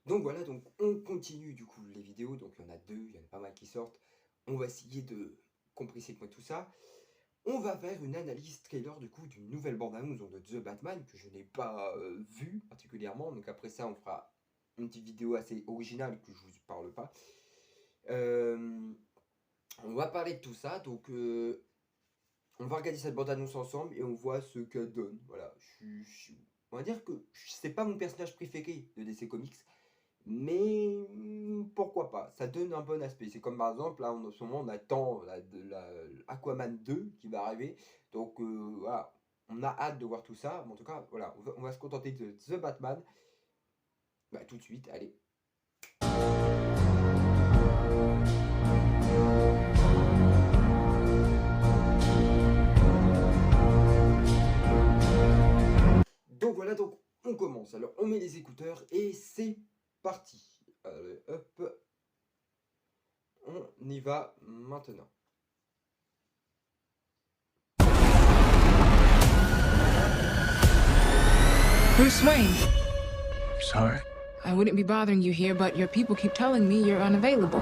Donc voilà, donc on continue du coup les vidéos, donc il y en a deux, il y en a pas mal qui sortent. On va essayer de compresser tout ça. On va faire une analyse trailer du coup d'une nouvelle bande-annonce de The Batman que je n'ai pas vue particulièrement. Donc après ça, on fera une petite vidéo assez originale que je vous parle pas. Euh, on va parler de tout ça, donc on va regarder cette bande-annonce ensemble et on voit ce qu'elle donne. Voilà, on va dire que c'est pas mon personnage préféré de DC Comics. Mais pourquoi pas, ça donne un bon aspect. C'est comme par exemple, là en ce moment on attend Aquaman 2 qui va arriver. Donc voilà, on a hâte de voir tout ça. Mais en tout cas, voilà, on va se contenter de The Batman. Bah, tout de suite, allez. Donc voilà, donc on commence. Alors on met les écouteurs et c'est parti. Allez, hop, on y va maintenant. Bruce Wayne, Sorry? I wouldn't be bothering you here, but your people keep telling me you're unavailable.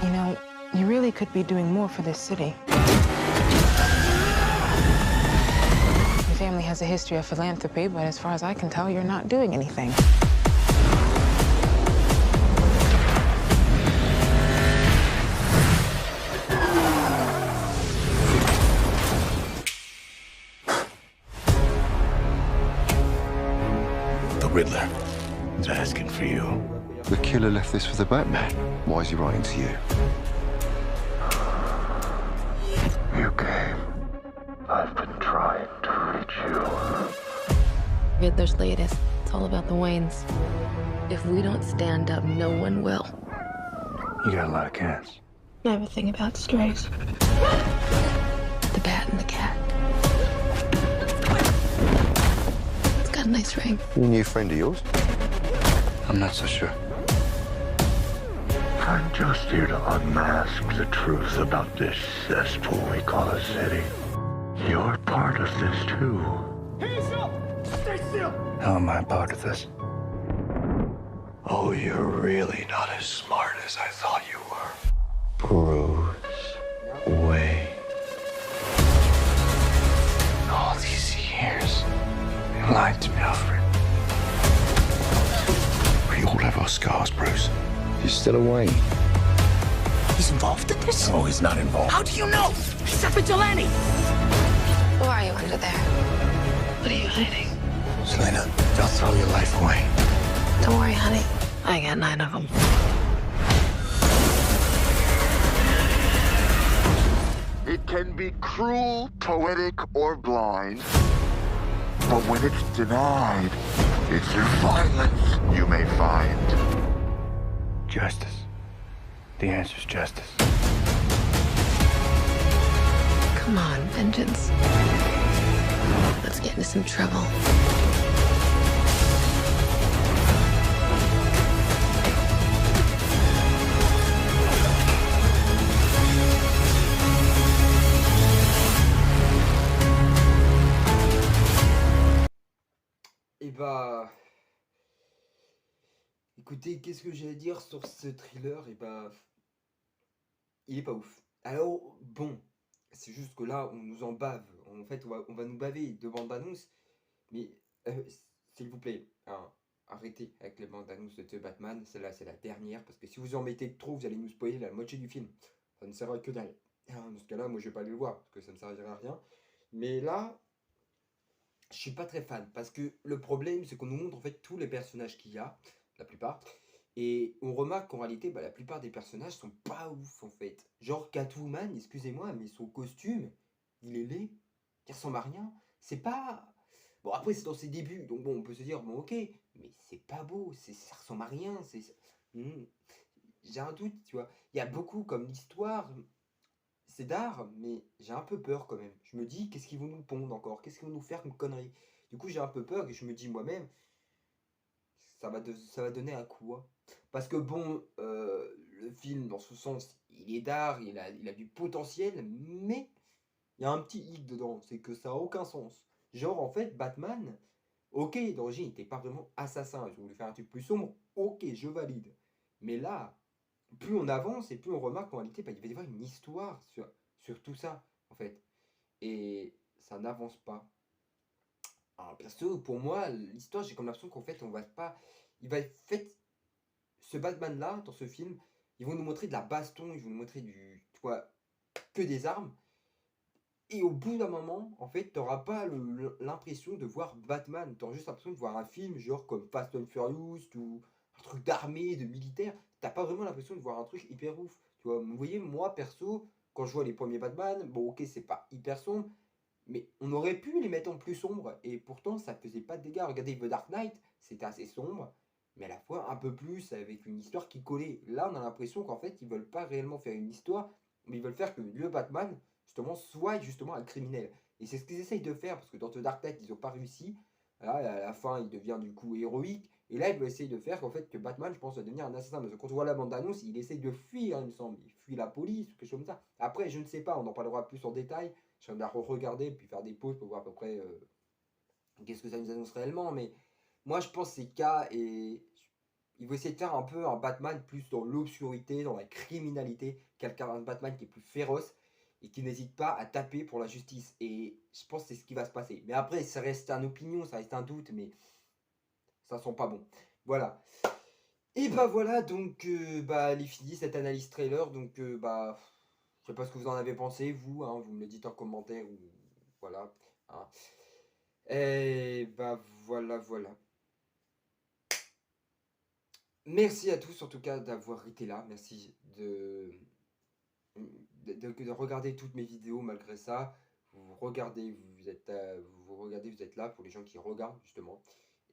You know, you really could be doing more for this city. Your family has a history of philanthropy, but as far as I can tell, you're not doing anything. The Riddler is asking for you. The killer left this for the Batman. Why is he writing to you? You came. I've been trying to reach you. Riddler's latest. It's all about the Waynes. If we don't stand up, no one will. You got a lot of cats. I have a thing about strays. The bat and the cat. It's got a nice ring. A new friend of yours? I'm not so sure. I'm just here to unmask the truth about this cesspool we call a city. You're part of this too. Hands up! Stay still! How am I part of this? Oh, you're really not as smart as I thought you were. Bruce Wayne. All these years, you lied to me, Alfred. We all have our scars, Bruce. You're still away. He's involved in this? No, he's not involved. How do you know? He's a vigilante! Who are you under there? What are you hiding? Selena, don't throw your life away. Don't worry, honey. I got 9 of them. It can be cruel, poetic, or blind. But when it's denied, it's through violence you may find. Justice. The answer's justice. Come on, vengeance. Let's get into some trouble. Et bah. Écoutez, qu'est-ce que j'ai à dire sur ce thriller? Et bah. Il est pas ouf. Alors, bon. C'est juste que là, on nous en bave. En fait, on va nous baver de bandes annonces. Mais, euh, s'il vous plaît, hein, arrêtez avec les bandes annonces de The Batman. Celle-là, c'est la dernière. Parce que si vous en mettez trop, vous allez nous spoiler la moitié du film. Ça ne sert à que dalle. Hein, dans ce cas-là, moi, je vais pas aller le voir. Parce que ça ne servira à rien. Mais là. Je suis pas très fan parce que le problème c'est qu'on nous montre en fait tous les personnages qu'il y a, la plupart, et on remarque qu'en réalité bah, la plupart des personnages sont pas ouf en fait. Genre Catwoman, excusez-moi, mais son costume, il est laid, il ressemble à rien. C'est pas. Bon après c'est dans ses débuts, donc bon on peut se dire bon ok, mais c'est pas beau, ça ressemble à rien. Hmm. J'ai un doute, tu vois. Il y a beaucoup comme l'histoire, c'est d'art, mais j'ai un peu peur quand même. Je me dis, qu'est-ce qu'ils vont nous pondre encore? Qu'est-ce qu'ils vont nous faire comme connerie? Du coup, j'ai un peu peur et je me dis moi-même, ça va donner à quoi? Parce que bon, le film, dans ce sens, il est d'art, il a du potentiel, mais il y a un petit hic dedans, c'est que ça a aucun sens. Genre, en fait, Batman, ok, d'origine, il n'était pas vraiment assassin. Ils ont voulu faire un truc plus sombre, ok, je valide. Mais là, plus on avance et plus on remarque qu'en réalité, bah, il va y avoir une histoire sur tout ça, en fait. Et ça n'avance pas. Alors, perso, pour moi, l'histoire, j'ai comme l'impression qu'en fait, on va pas. Il va fait ce Batman-là, dans ce film, ils vont nous montrer de la baston, ils vont nous montrer tu vois, que des armes. Et au bout d'un moment, en fait, t'auras pas l'impression de voir Batman. T'auras juste l'impression de voir un film, genre comme Fast and Furious, ou un truc d'armée, de militaire. T'as pas vraiment l'impression de voir un truc hyper ouf. Tu vois, vous voyez, moi, perso, quand je vois les premiers Batman, bon, ok, c'est pas hyper sombre, mais on aurait pu les mettre en plus sombre, et pourtant, ça faisait pas de dégâts. Regardez The Dark Knight, c'était assez sombre, mais à la fois un peu plus, avec une histoire qui collait. Là, on a l'impression qu'en fait, ils veulent pas réellement faire une histoire, mais ils veulent faire que le Batman, justement, soit justement un criminel. Et c'est ce qu'ils essayent de faire, parce que dans The Dark Knight, ils n'ont pas réussi. Là, à la fin, il devient du coup héroïque. Et là, ils veulent essayer de faire qu'en fait, que Batman, je pense, va devenir un assassin. Parce que quand on voit la bande-annonce, il essaye de fuir, il me semble. Il fuit la police ou quelque chose comme ça. Après, je ne sais pas, on en parlera plus en détail. Je vais la re-regarder, puis faire des pauses pour voir à peu près qu'est-ce que ça nous annonce réellement. Mais moi, je pense que c'est cas et il va essayer de faire un peu un Batman plus dans l'obscurité, dans la criminalité, quelqu'un un Batman qui est plus féroce et qui n'hésite pas à taper pour la justice. Et je pense que c'est ce qui va se passer. Mais après, ça reste une opinion, ça reste un doute, mais ça sent pas bon. Voilà. Et bah voilà, donc bah elle est finie cette analyse trailer. Donc bah je sais pas ce que vous en avez pensé, vous, hein, vous me le dites en commentaire ou voilà. Hein. Et bah voilà. Merci à tous en tout cas d'avoir été là. Merci de regarder toutes mes vidéos malgré ça. Vous regardez, vous êtes là pour les gens qui regardent justement.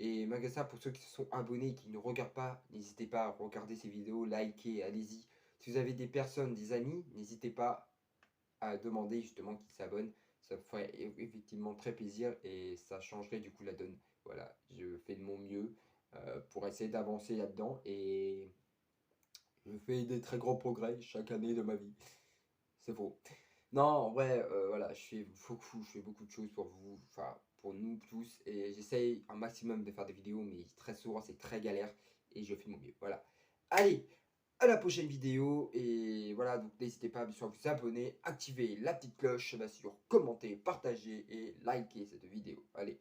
Et malgré ça, pour ceux qui se sont abonnés et qui ne regardent pas, n'hésitez pas à regarder ces vidéos, liker, allez-y. Si vous avez des personnes, des amis, n'hésitez pas à demander justement qu'ils s'abonnent. Ça me ferait effectivement très plaisir et ça changerait du coup la donne. Voilà, je fais de mon mieux pour essayer d'avancer là-dedans et je fais des très grands progrès chaque année de ma vie. C'est faux. Non, en vrai, voilà, je fais beaucoup de choses pour vous, enfin pour nous tous, et j'essaye un maximum de faire des vidéos, mais très souvent c'est très galère, et je fais de mon mieux. Voilà. Allez, à la prochaine vidéo, et voilà, donc n'hésitez pas bien sûr à vous abonner, activer la petite cloche, bien sûr, commenter, partager et liker cette vidéo. Allez,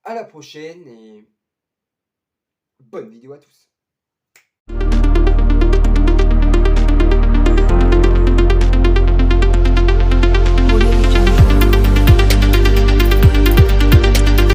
à la prochaine, et bonne vidéo à tous.